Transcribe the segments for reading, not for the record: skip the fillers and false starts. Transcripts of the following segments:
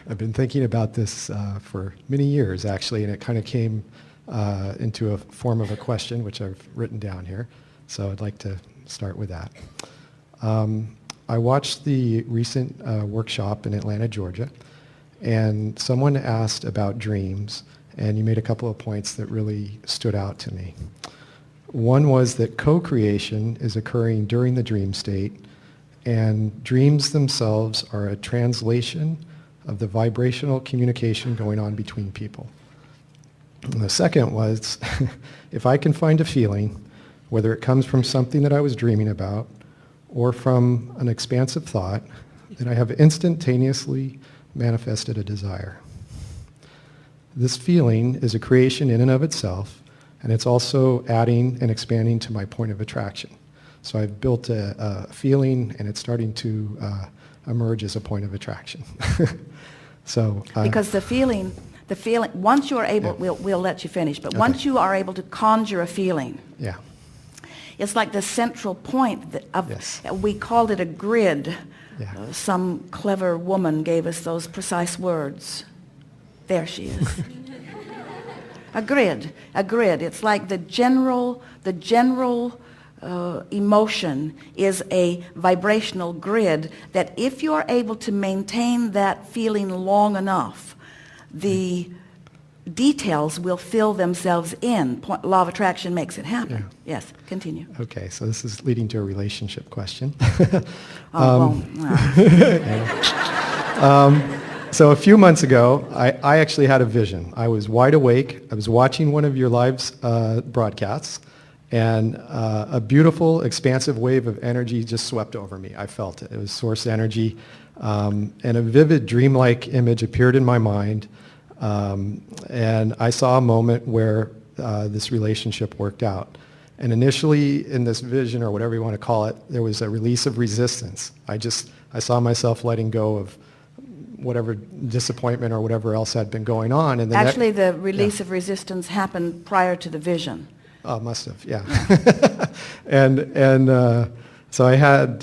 I've been thinking about this for many years, actually, and it kind of came into a form of a question, which I've written down here. So I'd like to start with that. I watched the recent workshop in Atlanta, Georgia, and someone asked about dreams, and you made a couple of points that really stood out to me. One was that co-creation is occurring during the dream state, and dreams themselves are a translation of the vibrational communication going on between people. And the second was, if I can find a feeling, whether it comes from something that I was dreaming about or from an expansive thought, then I have instantaneously manifested a desire. This feeling is a creation in and of itself, and it's also adding and expanding to my point of attraction. So I've built a feeling, and it's starting to emerge as a point of attraction. So because the feeling, once you are able, Yeah. we'll let you finish, but Okay. once you are able to conjure a feeling, yeah, it's like the central point of, Yes. we called it a grid. Yeah. Some clever woman gave us those precise words. There she is. A grid. It's like the general emotion is a vibrational grid that if you are able to maintain that feeling long enough, the details will fill themselves in. Law of attraction makes it happen. Yeah. Yes, continue. Okay, so this is leading to a relationship question. So a few months ago, I actually had a vision. I was wide awake. I was watching one of your live broadcasts, and a beautiful, expansive wave of energy just swept over me. I felt it. It was source energy, and a vivid, dreamlike image appeared in my mind, and I saw a moment where this relationship worked out. And initially, in this vision, or whatever you want to call it, there was a release of resistance. I saw myself letting go of whatever disappointment or whatever else had been going on. And then Actually, the release of resistance happened prior to the vision. Oh, must have, yeah. and so I had,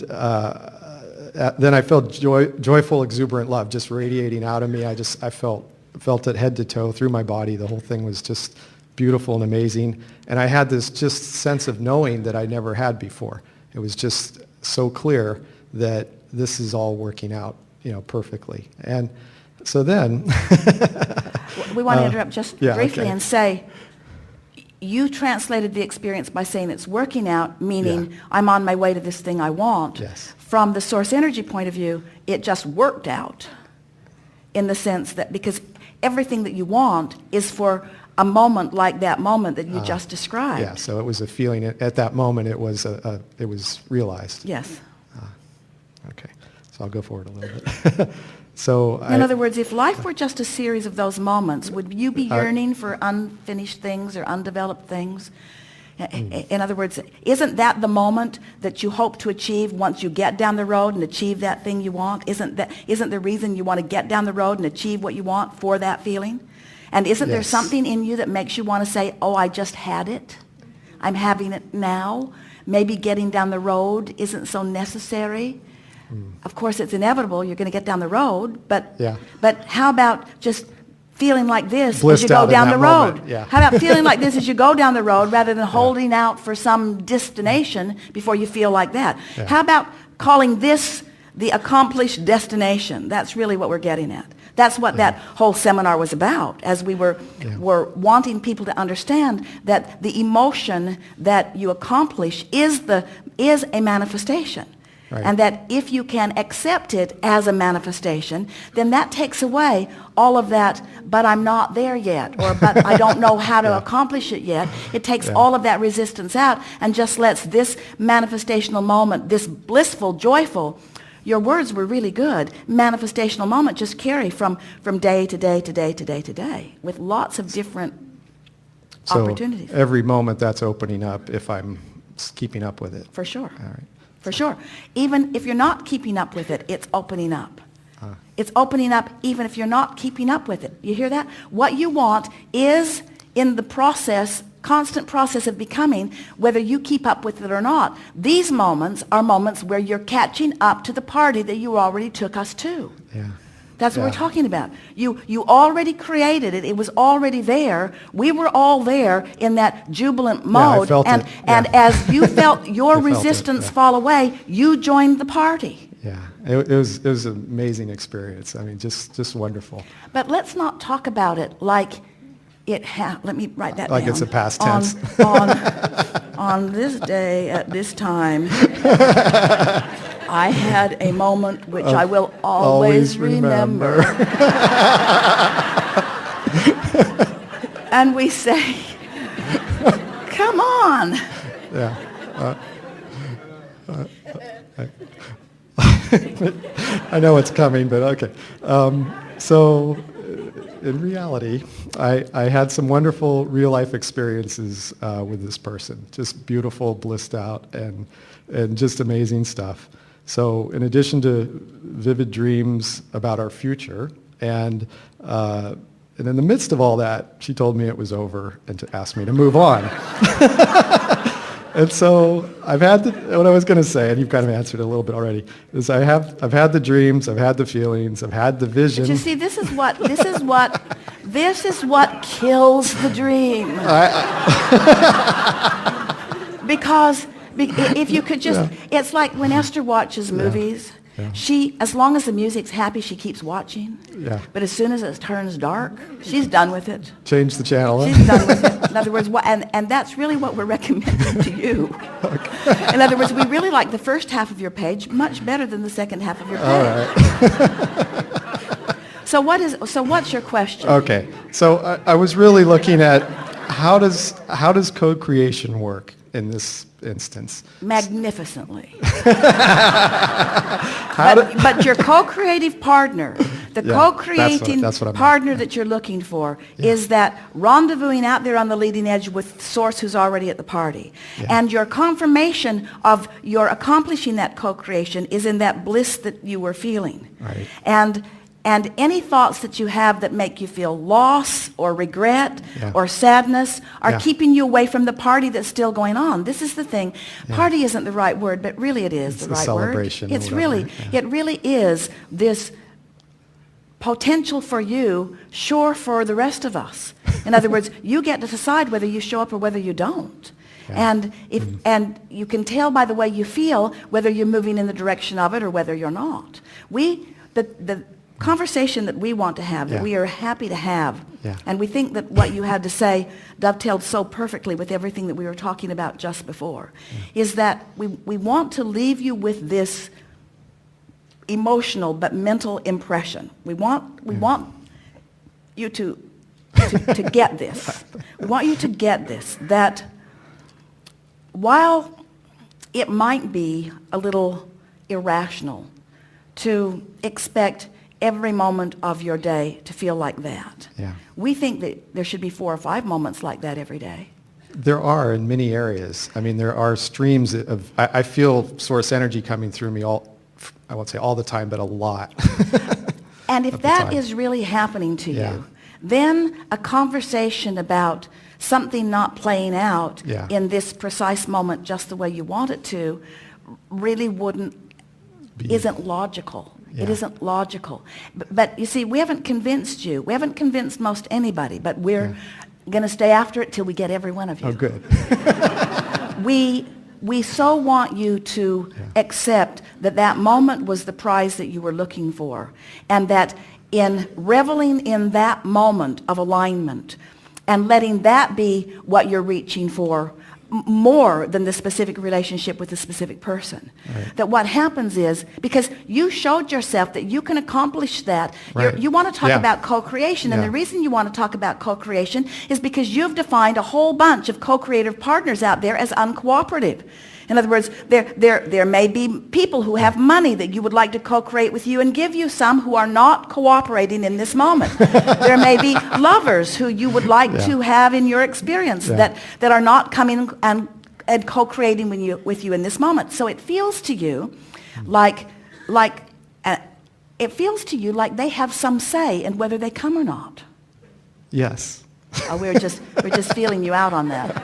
then I felt joyful, exuberant love just radiating out of me. I felt it head to toe through my body. The whole thing was just beautiful and amazing. And I had this just sense of knowing that I never had before. It was just so clear that this is all working out, perfectly. And so then we want to interrupt just briefly okay. and say, you translated the experience by saying it's working out, meaning I'm on my way to this thing I want. Yes. From the source energy point of view, it just worked out in the sense that because everything that you want is for a moment like that moment that you just described. Yeah, so it was a feeling. At that moment, it was realized. Yes. Okay, so I'll go forward a little bit. In other words, if life were just a series of those moments, would you be yearning for unfinished things or undeveloped things? In other words, isn't that the moment that you hope to achieve once you get down the road and achieve that thing you want? Isn't the reason you want to get down the road and achieve what you want for that feeling? And isn't there something in you that makes you want to say, oh, I just had it. I'm having it now. Maybe getting down the road isn't so necessary. Of course, it's inevitable. You're going to get down the road. But how about just feeling like this as you go down the road? How about feeling like this as you go down the road rather than holding out for some destination before you feel like that? How about calling this the accomplished destination? That's really what we're getting at. That's what that whole seminar was about, as we were wanting people to understand that the emotion that you accomplish is a manifestation. Right. And that if you can accept it as a manifestation, then that takes away all of that, but I'm not there yet, or but I don't know how to accomplish it yet. It takes all of that resistance out and just lets this manifestational moment, this blissful, joyful, your words were really good, manifestational moment just carry from day to day to day to day to day with lots of different opportunities. So every moment that's opening up if I'm keeping up with it. For sure. All right. For sure. Even if you're not keeping up with it, it's opening up. It's opening up even if you're not keeping up with it. You hear that? What you want is in the process, constant process of becoming, whether you keep up with it or not. These moments are moments where you're catching up to the party that you already took us to. Yeah. That's what we're Yeah. talking about. You already created it. It was already there. We were all there in that jubilant mode. felt and it. and Yeah. as you felt your I felt it, resistance yeah. fall away, you joined the party. Yeah, it was an amazing experience. I mean, just wonderful. But let's not talk about it like let me write that Like down. it's a past tense. On this day at this time, I had a moment which I will always remember. And we say, come on. Yeah. I know it's coming, but okay. So, in reality, I had some wonderful real-life experiences with this person. Just beautiful, blissed out, and just amazing stuff. So, in addition to vivid dreams about our future, and in the midst of all that, she told me it was over and to ask me to move on. And so I've had what I was going to say, and you've kind of answered it a little bit already, is I've had the dreams, I've had the feelings, I've had the vision. But you see, this is what kills the dream. Because if you could just, it's like when Esther watches movies. Yeah. She, as long as the music's happy, she keeps watching. Yeah. But as soon as it turns dark, she's done with it. Change the channel. She's done with it. In other words, and that's really what we're recommending to you. Okay. In other words, we really like the first half of your page much better than the second half of your page. All right. So what's your question? Okay. So I was really looking at how does code creation work in this instance? Magnificently. But your co-creative partner, the co-creating that's what I meant. partner that you're looking for, is that rendezvousing out there on the leading edge with source who's already at the party. Yeah. And your confirmation of your accomplishing that co-creation is in that bliss that you were feeling. Right. And any thoughts that you have that make you feel loss or regret Yeah. or sadness are Yeah. keeping you away from the party that's still going on. This is the thing. Yeah. Party isn't the right word, but really it is It's the a right celebration word. or It's whatever, really, yeah. it really is this potential for you, sure for the rest of us. In other words, you get to decide whether you show up or whether you don't. Yeah. And you can tell by the way you feel whether you're moving in the direction of it or whether you're not. The conversation that we want to have, that Yeah. we are happy to have, Yeah. and we think that what you had to say dovetailed so perfectly with everything that we were talking about just before, is that we want to leave you with this emotional but mental impression. We want you to get this. We want you to get this, that while it might be a little irrational to expect every moment of your day to feel like that, Yeah. we think that there should be 4 or 5 moments like that every day. There are in many areas. I mean, there are streams of, I feel source energy coming through me I won't say all the time, but a lot. And if Of the that time. is really happening to Yeah. you, then a conversation about something not playing out Yeah. in this precise moment just the way you want it to really isn't logical. It Yeah. isn't logical. But you see, we haven't convinced you. We haven't convinced most anybody, but we're going to stay after it till we get every one of you. Oh, good. We so want you to accept that moment was the prize that you were looking for, and that in reveling in that moment of alignment and letting that be what you're reaching for more than the specific relationship with the specific person. Right. That what happens is, because you showed yourself that you can accomplish that, Right. you want to talk Yeah. about co-creation, and Yeah. the reason you want to talk about co-creation is because you've defined a whole bunch of co-creative partners out there as uncooperative. In other words, there may be people who have money that you would like to co-create with you and give you some who are not cooperating in this moment. There may be lovers who you would like to have in your experience that are not coming and co-creating with you in this moment. So it feels to you like they have some say in whether they come or not. Yes. Oh, we're just feeling you out on that.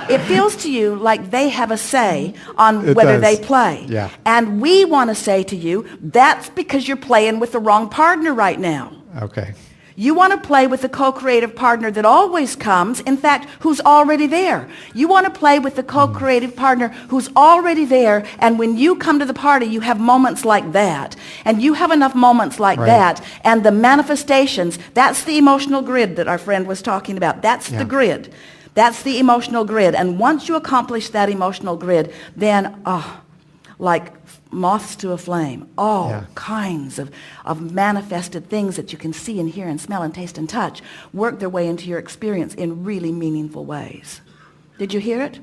It feels to you like they have a say on It whether does. they play. Yeah. And we want to say to you, that's because you're playing with the wrong partner right now. Okay. You want to play with the co-creative partner that always comes, in fact, who's already there. You want to play with the co-creative partner who's already there, and when you come to the party, you have moments like that. And you have enough moments like Right. that, and the manifestations, that's the emotional grid that our friend was talking about. That's Yeah. the grid. That's the emotional grid. And once you accomplish that emotional grid, then, like moths to a flame, all Yeah. kinds of manifested things that you can see and hear and smell and taste and touch work their way into your experience in really meaningful ways. Did you hear it?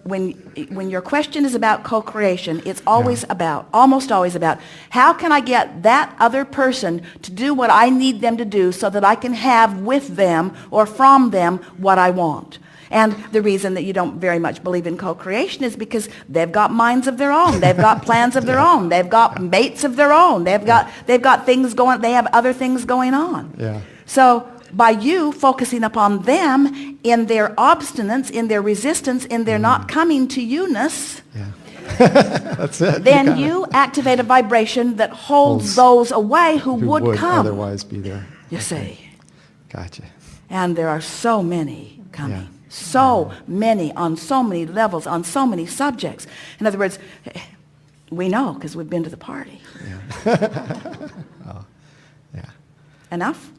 When your question is about co-creation, it's always about, almost always about, how can I get that other person to do what I need them to do so that I can have with them or from them what I want? And the reason that you don't very much believe in co-creation is because they've got minds of their own. They've got plans of their own. They've got mates of their own. They've got things going, they have other things going on. Yeah. So by you focusing upon them in their obstinance, in their resistance, in their not coming to you-ness, Yeah. That's it. then got it. you activate a vibration that holds Holds those away who Who would come. otherwise be there. You Okay. see. Gotcha. And there are so many coming. Yeah. So many, on so many levels, on so many subjects. In other words, we know because we've been to the party. Yeah. Enough?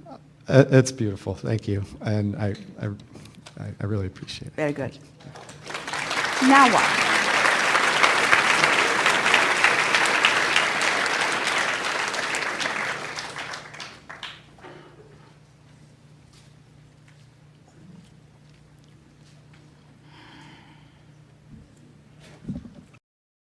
It's beautiful. Thank you. And I really appreciate it. Very good. Now what?